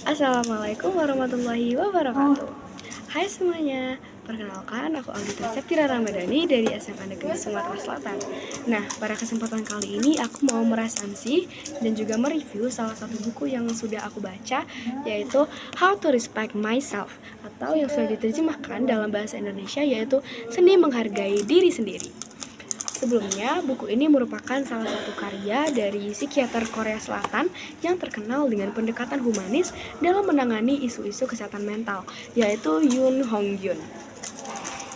Assalamualaikum warahmatullahi wabarakatuh. Hai semuanya, perkenalkan aku Audita Septira Ramadhani dari SMA Negeri Sumatera Selatan. Nah, pada kesempatan kali ini aku mau meresensi dan juga mereview salah satu buku yang sudah aku baca, yaitu How to Respect Myself, atau yang sudah diterjemahkan dalam bahasa Indonesia yaitu Seni Menghargai Diri Sendiri. Sebelumnya, buku ini merupakan salah satu karya dari psikiater Korea Selatan yang terkenal dengan pendekatan humanis dalam menangani isu-isu kesehatan mental, yaitu Yoon Hong Yoon.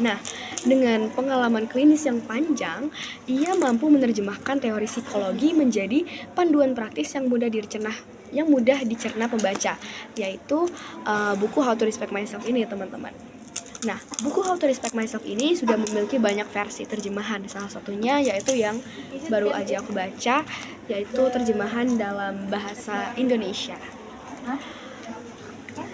Nah, dengan pengalaman klinis yang panjang, ia mampu menerjemahkan teori psikologi menjadi panduan praktis yang mudah dicerna pembaca, yaitu buku How to Respect Myself ini, teman-teman. Nah, buku How to Respect Myself ini sudah memiliki banyak versi terjemahan. Salah satunya yaitu yang baru aja aku baca, yaitu terjemahan dalam bahasa Indonesia.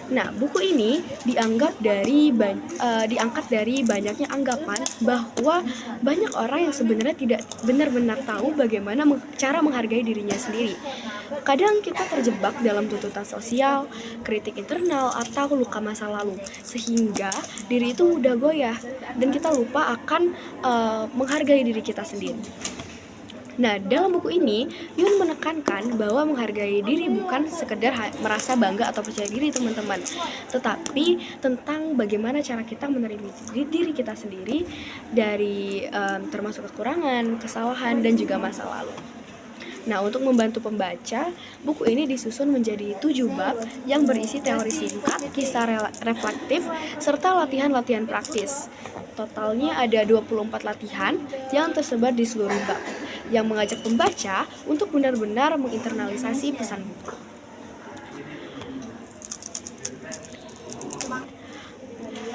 Nah, buku ini diangkat dari banyaknya anggapan bahwa banyak orang yang sebenarnya tidak benar-benar tahu bagaimana cara menghargai dirinya sendiri. Kadang kita terjebak dalam tuntutan sosial, kritik internal, atau luka masa lalu, sehingga diri itu mudah goyah dan kita lupa akan menghargai diri kita sendiri. Nah, dalam buku ini, Yun menekankan bahwa menghargai diri bukan sekedar merasa bangga atau percaya diri, teman-teman, tetapi tentang bagaimana cara kita menerima diri kita sendiri dari termasuk kekurangan, kesalahan, dan juga masa lalu. Nah, untuk membantu pembaca, buku ini disusun menjadi 7 bab yang berisi teori singkat, kisah reflektif, serta latihan-latihan praktis. Totalnya ada 24 latihan yang tersebar di seluruh bab, yang mengajak pembaca untuk benar-benar menginternalisasi pesan buku.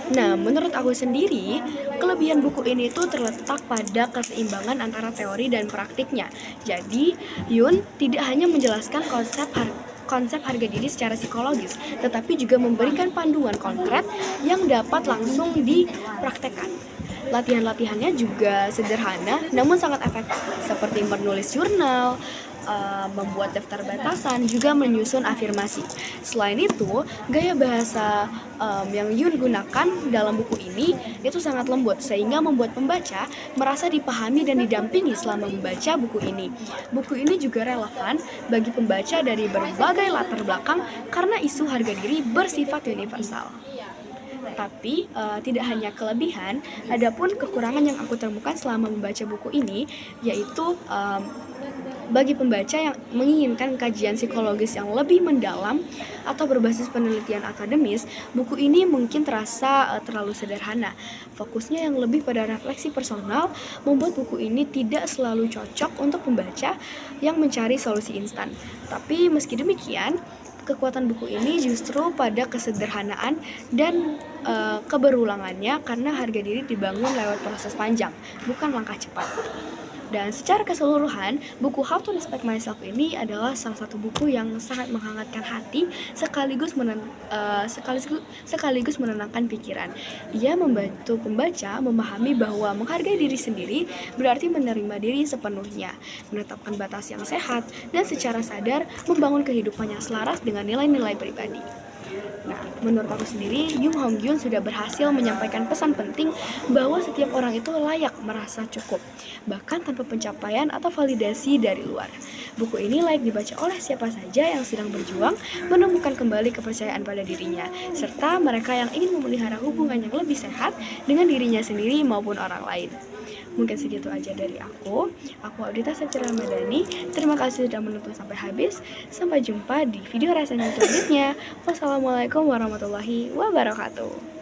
Nah, menurut aku sendiri, kelebihan buku ini tuh terletak pada keseimbangan antara teori dan praktiknya. Jadi, Yun tidak hanya menjelaskan konsep harga diri secara psikologis, tetapi juga memberikan panduan konkret yang dapat langsung dipraktekkan. Latihan-latihannya juga sederhana, namun sangat efektif, seperti menulis jurnal, membuat daftar batasan, juga menyusun afirmasi. Selain itu, gaya bahasa yang Yun gunakan dalam buku ini itu sangat lembut, sehingga membuat pembaca merasa dipahami dan didampingi selama membaca buku ini. Buku ini juga relevan bagi pembaca dari berbagai latar belakang karena isu harga diri bersifat universal. Tapi tidak hanya kelebihan, adapun kekurangan yang aku temukan selama membaca buku ini, yaitu bagi pembaca yang menginginkan kajian psikologis yang lebih mendalam atau berbasis penelitian akademis, buku ini mungkin terasa terlalu sederhana. Fokusnya yang lebih pada refleksi personal membuat buku ini tidak selalu cocok untuk pembaca yang mencari solusi instan. Tapi meski demikian, kekuatan buku ini justru pada kesederhanaan dan keberulangannya, karena harga diri dibangun lewat proses panjang, bukan langkah cepat. Dan secara keseluruhan, buku How to Respect Myself ini adalah salah satu buku yang sangat menghangatkan hati sekaligus menenangkan pikiran. Ia membantu pembaca memahami bahwa menghargai diri sendiri berarti menerima diri sepenuhnya, menetapkan batas yang sehat, dan secara sadar membangun kehidupan yang selaras dengan nilai-nilai pribadi. Nah, menurut aku sendiri, Yoon Hong Yoon sudah berhasil menyampaikan pesan penting bahwa setiap orang itu layak merasa cukup, bahkan tanpa pencapaian atau validasi dari luar. Buku ini layak dibaca oleh siapa saja yang sedang berjuang menemukan kembali kepercayaan pada dirinya, serta mereka yang ingin memelihara hubungan yang lebih sehat dengan dirinya sendiri maupun orang lain. Mungkin segitu aja dari aku. Aku Audita Septira Ramadhani. Terima kasih sudah menonton sampai habis. Sampai jumpa di video resensi selanjutnya. Wassalamualaikum warahmatullahi wabarakatuh.